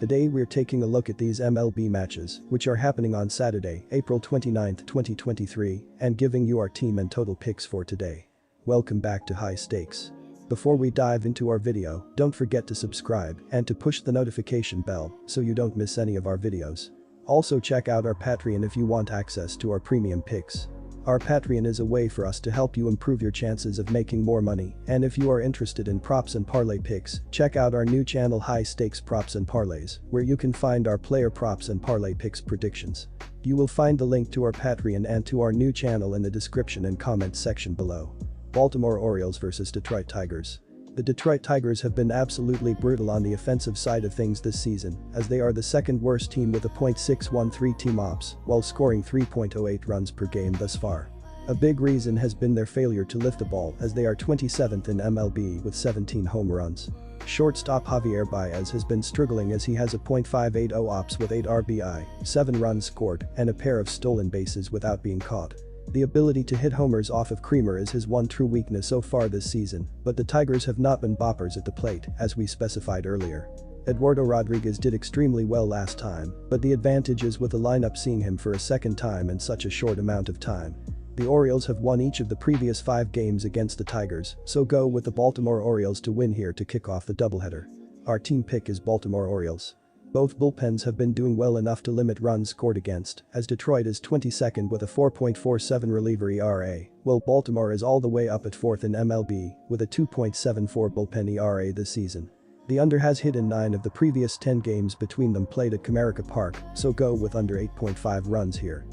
Today we're taking a look at these MLB matches, which are happening on Saturday, April 29, 2023, and giving you our team and total picks for today. Welcome back to High Stakes. Before we dive into our video, don't forget to subscribe and to push the notification bell so you don't miss any of our videos. Also check out our Patreon if you want access to our premium picks. Our Patreon is a way for us to help you improve your chances of making more money, and if you are interested in props and parlay picks, check out our new channel High Stakes Props and Parlays, where you can find our player props and parlay picks predictions. You will find the link to our Patreon and to our new channel in the description and comments section below. Baltimore Orioles vs Detroit Tigers. The Detroit Tigers have been absolutely brutal on the offensive side of things this season, as they are the second worst team with a .613 team ops, while scoring 3.08 runs per game thus far. A big reason has been their failure to lift the ball, as they are 27th in MLB with 17 home runs. Shortstop Javier Baez has been struggling as he has a .580 ops with 8 RBI, 7 runs scored, and a pair of stolen bases without being caught. The ability to hit homers off of Creamer is his one true weakness so far this season, but the Tigers have not been boppers at the plate, as we specified earlier. Eduardo Rodriguez did extremely well last time, but the advantage is with the lineup seeing him for a second time in such a short amount of time. The Orioles have won each of the previous 5 games against the Tigers, so go with the Baltimore Orioles to win here to kick off the doubleheader. Our team pick is Baltimore Orioles. Both bullpens have been doing well enough to limit runs scored against, as Detroit is 22nd with a 4.47 reliever ERA, while Baltimore is all the way up at 4th in MLB with a 2.74 bullpen ERA this season. The under has hit in 9 of the previous 10 games between them played at Comerica Park, so go with under 8.5 runs here.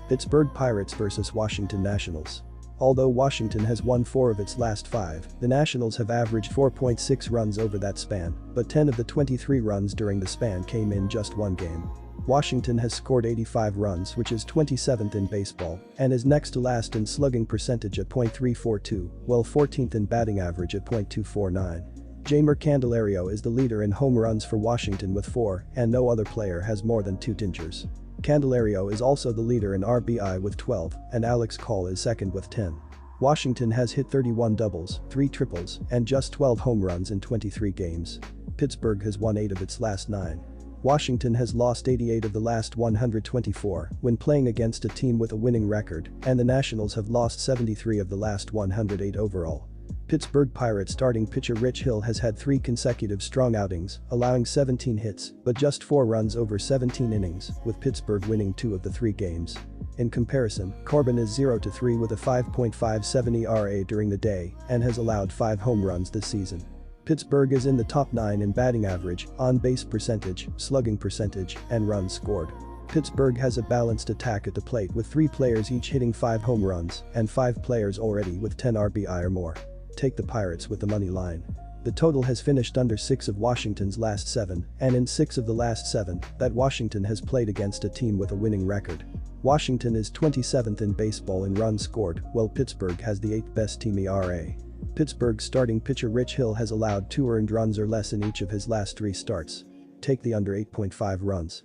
Pittsburgh Pirates vs Washington Nationals. Although Washington has won 4 of its last 5, the Nationals have averaged 4.6 runs over that span, but 10 of the 23 runs during the span came in just one game. Washington has scored 85 runs, which is 27th in baseball, and is next to last in slugging percentage at .342, while 14th in batting average at .249. Jeimer Candelario is the leader in home runs for Washington with 4, and no other player has more than 2 dingers. Candelario is also the leader in RBI with 12, and Alex Call is second with 10. Washington has hit 31 doubles, 3 triples, and just 12 home runs in 23 games. Pittsburgh has won 8 of its last 9. Washington has lost 88 of the last 124 when playing against a team with a winning record, and the Nationals have lost 73 of the last 108 overall. Pittsburgh Pirates starting pitcher Rich Hill has had 3 consecutive strong outings, allowing 17 hits, but just 4 runs over 17 innings, with Pittsburgh winning 2 of the 3 games. In comparison, Corbin is 0-3 with a 5.57 ERA during the day and has allowed 5 home runs this season. Pittsburgh is in the top 9 in batting average, on-base percentage, slugging percentage, and runs scored. Pittsburgh has a balanced attack at the plate with 3 players each hitting 5 home runs and 5 players already with 10 RBI or more. Take the Pirates with the money line. The total has finished under 6 of Washington's last 7, and in 6 of the last 7 that Washington has played against a team with a winning record. Washington is 27th in baseball in runs scored, while Pittsburgh has the 8th best team ERA. Pittsburgh's starting pitcher Rich Hill has allowed 2 earned runs or less in each of his last 3 starts. Take the under 8.5 runs.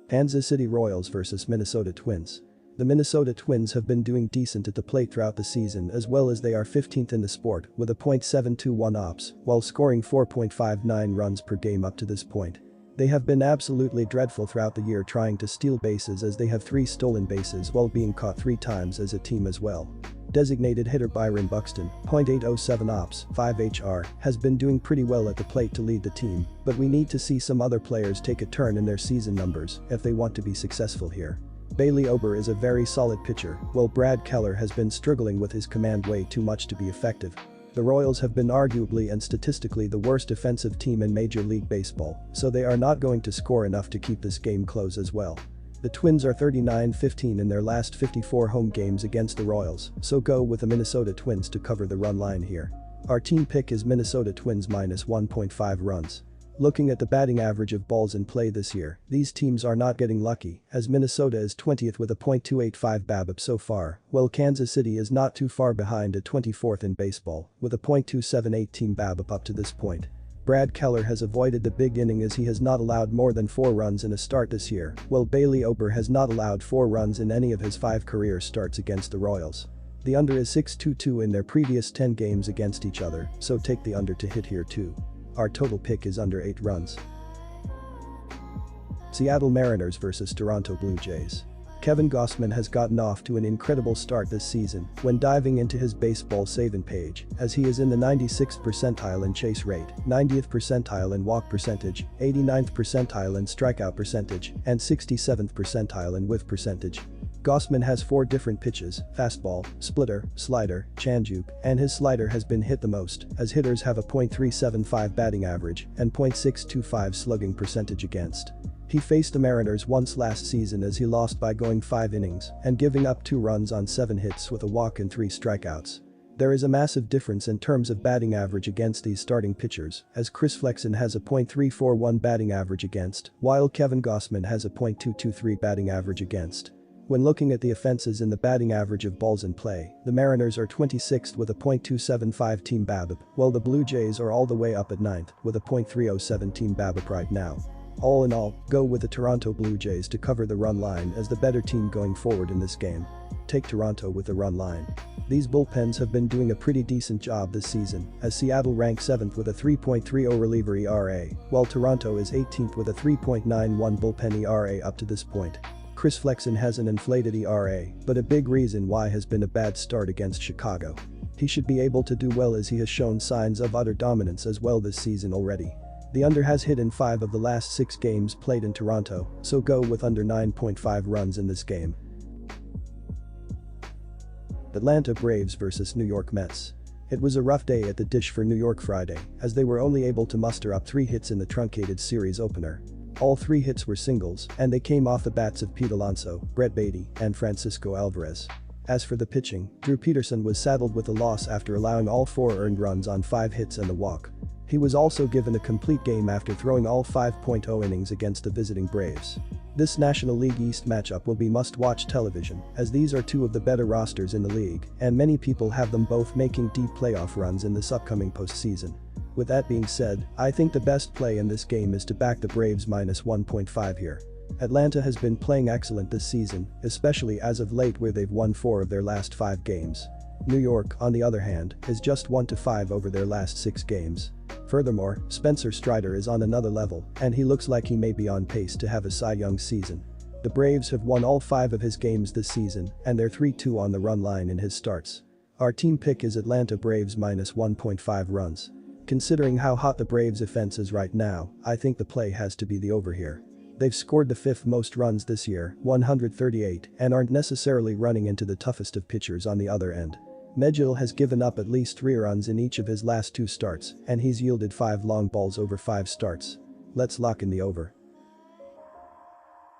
Kansas City Royals vs Minnesota Twins. The Minnesota Twins have been doing decent at the plate throughout the season, as well as they are 15th in the sport with a .721 ops, while scoring 4.59 runs per game up to this point. They have been absolutely dreadful throughout the year trying to steal bases, as they have 3 stolen bases while being caught 3 times as a team as well. Designated hitter Byron Buxton, .807 ops, 5 HR, has been doing pretty well at the plate to lead the team, but we need to see some other players take a turn in their season numbers if they want to be successful here. Bailey Ober is a very solid pitcher, while Brad Keller has been struggling with his command way too much to be effective. The Royals have been arguably and statistically the worst defensive team in Major League Baseball, so they are not going to score enough to keep this game close as well. The Twins are 39-15 in their last 54 home games against the Royals, so go with the Minnesota Twins to cover the run line here. Our team pick is Minnesota Twins minus 1.5 runs. Looking at the batting average of balls in play this year, these teams are not getting lucky, as Minnesota is 20th with a .285 BABIP so far, while Kansas City is not too far behind at 24th in baseball, with a .278 team BABIP up to this point. Brad Keller has avoided the big inning as he has not allowed more than 4 runs in a start this year, while Bailey Ober has not allowed 4 runs in any of his 5 career starts against the Royals. The under is 6-2-2 in their previous 10 games against each other, so take the under to hit here too. Our total pick is under 8 runs. Seattle Mariners vs Toronto Blue Jays. Kevin Gausman has gotten off to an incredible start this season when diving into his baseball saving page, as he is in the 96th percentile in chase rate, 90th percentile in walk percentage, 89th percentile in strikeout percentage, and 67th percentile in whiff percentage. Gausman has 4 different pitches: fastball, splitter, slider, changeup, and his slider has been hit the most, as hitters have a .375 batting average and .625 slugging percentage against. He faced the Mariners once last season as he lost by going 5 innings and giving up 2 runs on 7 hits with a walk and 3 strikeouts. There is a massive difference in terms of batting average against these starting pitchers, as Chris Flexen has a .341 batting average against, while Kevin Gausman has a .223 batting average against. When looking at the offenses in the batting average of balls in play, the Mariners are 26th with a .275 team BABIP, while the Blue Jays are all the way up at 9th with a .307 team BABIP right now. All in all, go with the Toronto Blue Jays to cover the run line as the better team going forward in this game. Take Toronto with the run line. These bullpens have been doing a pretty decent job this season, as Seattle ranks 7th with a 3.30 reliever ERA, while Toronto is 18th with a 3.91 bullpen ERA up to this point. Chris Flexen has an inflated ERA, but a big reason why has been a bad start against Chicago. He should be able to do well as he has shown signs of utter dominance as well this season already. The under has hit in 5 of the last 6 games played in Toronto, so go with under 9.5 runs in this game. Atlanta Braves vs New York Mets. It was a rough day at the dish for New York Friday, as they were only able to muster up 3 hits in the truncated series opener. All 3 hits were singles, and they came off the bats of Pete Alonso, Brett Baty, and Francisco Alvarez. As for the pitching, Drew Peterson was saddled with a loss after allowing all 4 earned runs on 5 hits and a walk. He was also given a complete game after throwing all 5.0 innings against the visiting Braves. This National League East matchup will be must-watch television, as these are 2 of the better rosters in the league, and many people have them both making deep playoff runs in this upcoming postseason. With that being said, I think the best play in this game is to back the Braves minus 1.5 here. Atlanta has been playing excellent this season, especially as of late where they've won 4 of their last 5 games. New York, on the other hand, is just 1-5 over their last 6 games. Furthermore, Spencer Strider is on another level, and he looks like he may be on pace to have a Cy Young season. The Braves have won all 5 of his games this season, and they're 3-2 on the run line in his starts. Our team pick is Atlanta Braves minus 1.5 runs. Considering how hot the Braves offense is right now, I think the play has to be the over here. They've scored the 5th most runs this year, 138, and aren't necessarily running into the toughest of pitchers on the other end. Megill has given up at least 3 runs in each of his last 2 starts, and he's yielded 5 long balls over 5 starts. Let's lock in the over.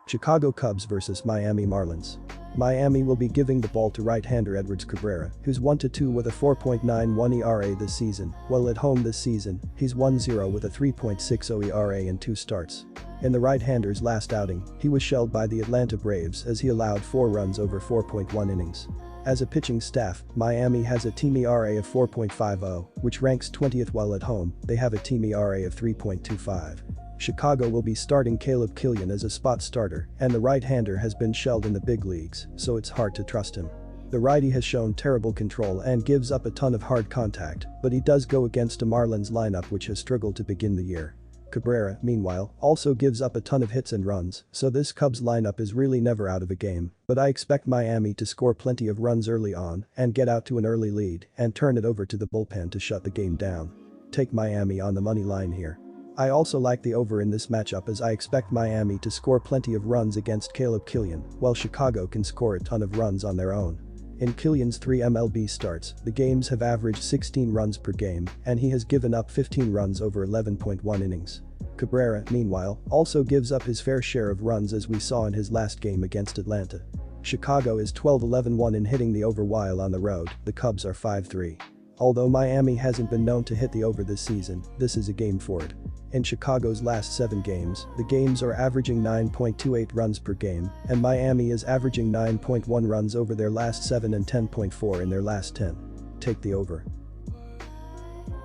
Chicago Cubs vs Miami Marlins. Miami will be giving the ball to right-hander Edwards Cabrera, who's 1-2 with a 4.91 ERA this season, while at home this season, he's 1-0 with a 3.60 ERA in 2 starts. In the right-hander's last outing, he was shelled by the Atlanta Braves as he allowed 4 runs over 4.1 innings. As a pitching staff, Miami has a team ERA of 4.50, which ranks 20th, while at home, they have a team ERA of 3.25. Chicago will be starting Caleb Killian as a spot starter, and the right-hander has been shelled in the big leagues, so it's hard to trust him. The righty has shown terrible control and gives up a ton of hard contact, but he does go against a Marlins lineup which has struggled to begin the year. Cabrera, meanwhile, also gives up a ton of hits and runs, so this Cubs lineup is really never out of a game, but I expect Miami to score plenty of runs early on and get out to an early lead and turn it over to the bullpen to shut the game down. Take Miami on the money line here. I also like the over in this matchup as I expect Miami to score plenty of runs against Caleb Killian, while Chicago can score a ton of runs on their own. In Killian's 3 MLB starts, the games have averaged 16 runs per game, and he has given up 15 runs over 11.1 innings. Cabrera, meanwhile, also gives up his fair share of runs as we saw in his last game against Atlanta. Chicago is 12-11-1 in hitting the over, while on the road, the Cubs are 5-3. Although Miami hasn't been known to hit the over this season, this is a game for it. In Chicago's last 7 games, the games are averaging 9.28 runs per game, and Miami is averaging 9.1 runs over their last 7 and 10.4 in their last 10. Take the over.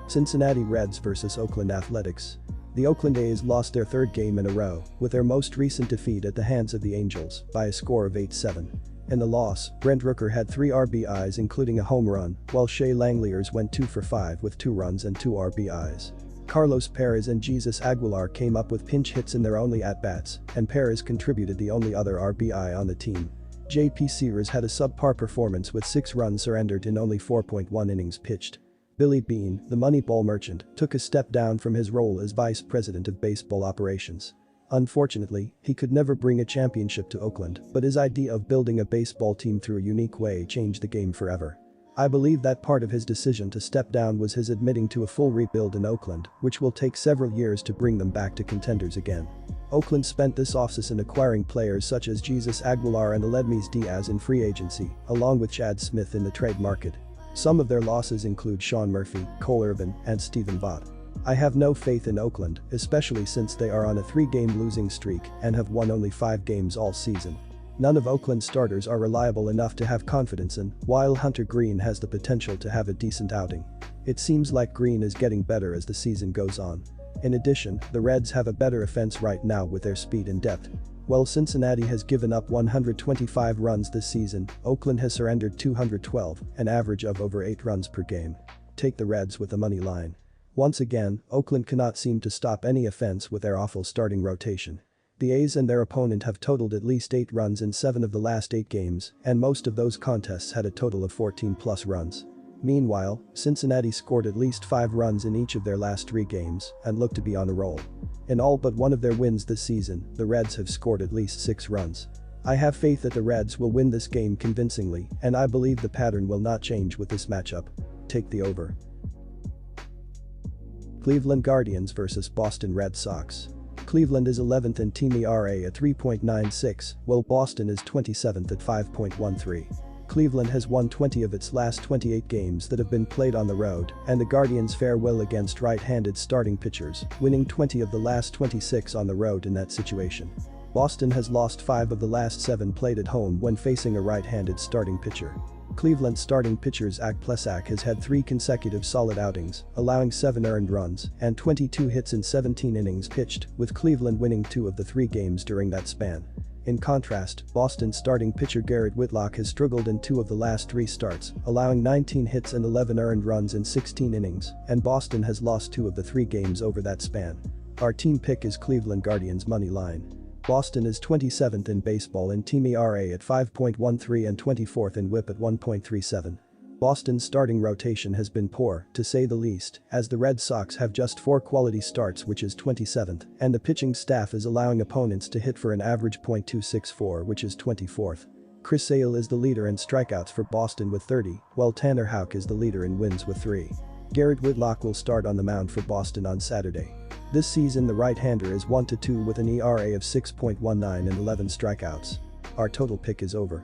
Cincinnati Reds vs Oakland Athletics. The Oakland A's lost their 3rd game in a row, with their most recent defeat at the hands of the Angels by a score of 8-7. In the loss, Brent Rooker had 3 RBIs including a home run, while Shea Langeliers went 2 for 5 with 2 runs and 2 RBIs. Carlos Perez and Jesus Aguilar came up with pinch hits in their only at-bats, and Perez contributed the only other RBI on the team. JP Sears had a subpar performance with 6 runs surrendered in only 4.1 innings pitched. Billy Beane, the Moneyball merchant, took a step down from his role as vice president of baseball operations. Unfortunately, he could never bring a championship to Oakland, but his idea of building a baseball team through a unique way changed the game forever. I believe that part of his decision to step down was his admitting to a full rebuild in Oakland, which will take several years to bring them back to contenders again. Oakland spent this offseason acquiring players such as Jesus Aguilar and Aledmys Diaz in free agency, along with Chad Smith in the trade market. Some of their losses include Sean Murphy, Cole Irvin, and Stephen Vaught. I have no faith in Oakland, especially since they are on a 3-game losing streak and have won only 5 games all season. None of Oakland's starters are reliable enough to have confidence in, while Hunter Greene has the potential to have a decent outing. It seems like Greene is getting better as the season goes on. In addition, the Reds have a better offense right now with their speed and depth. While Cincinnati has given up 125 runs this season, Oakland has surrendered 212, an average of over 8 runs per game. Take the Reds with the money line. Once again, Oakland cannot seem to stop any offense with their awful starting rotation. The A's and their opponent have totaled at least 8 runs in 7 of the last 8 games, and most of those contests had a total of 14+ runs. Meanwhile, Cincinnati scored at least 5 runs in each of their last 3 games and look to be on a roll. In all but one of their wins this season, the Reds have scored at least 6 runs. I have faith that the Reds will win this game convincingly, and I believe the pattern will not change with this matchup. Take the over. Cleveland Guardians vs Boston Red Sox. Cleveland is 11th in team ERA at 3.96, while Boston is 27th at 5.13. Cleveland has won 20 of its last 28 games that have been played on the road, and the Guardians fare well against right-handed starting pitchers, winning 20 of the last 26 on the road in that situation. Boston has lost 5 of the last 7 played at home when facing a right-handed starting pitcher. Cleveland starting pitcher Zach Plesac has had 3 consecutive solid outings, allowing 7 earned runs and 22 hits in 17 innings pitched, with Cleveland winning 2 of the 3 games during that span. In contrast, Boston starting pitcher Garrett Whitlock has struggled in 2 of the last 3 starts, allowing 19 hits and 11 earned runs in 16 innings, and Boston has lost 2 of the 3 games over that span. Our team pick is Cleveland Guardians money line. Boston is 27th in baseball in team ERA at 5.13 and 24th in WHIP at 1.37. Boston's starting rotation has been poor, to say the least, as the Red Sox have just 4 quality starts, which is 27th, and the pitching staff is allowing opponents to hit for an average .264, which is 24th. Chris Sale is the leader in strikeouts for Boston with 30, while Tanner Houck is the leader in wins with 3. Garrett Whitlock will start on the mound for Boston on Saturday. This season the right-hander is 1-2 with an ERA of 6.19 and 11 strikeouts. Our total pick is over.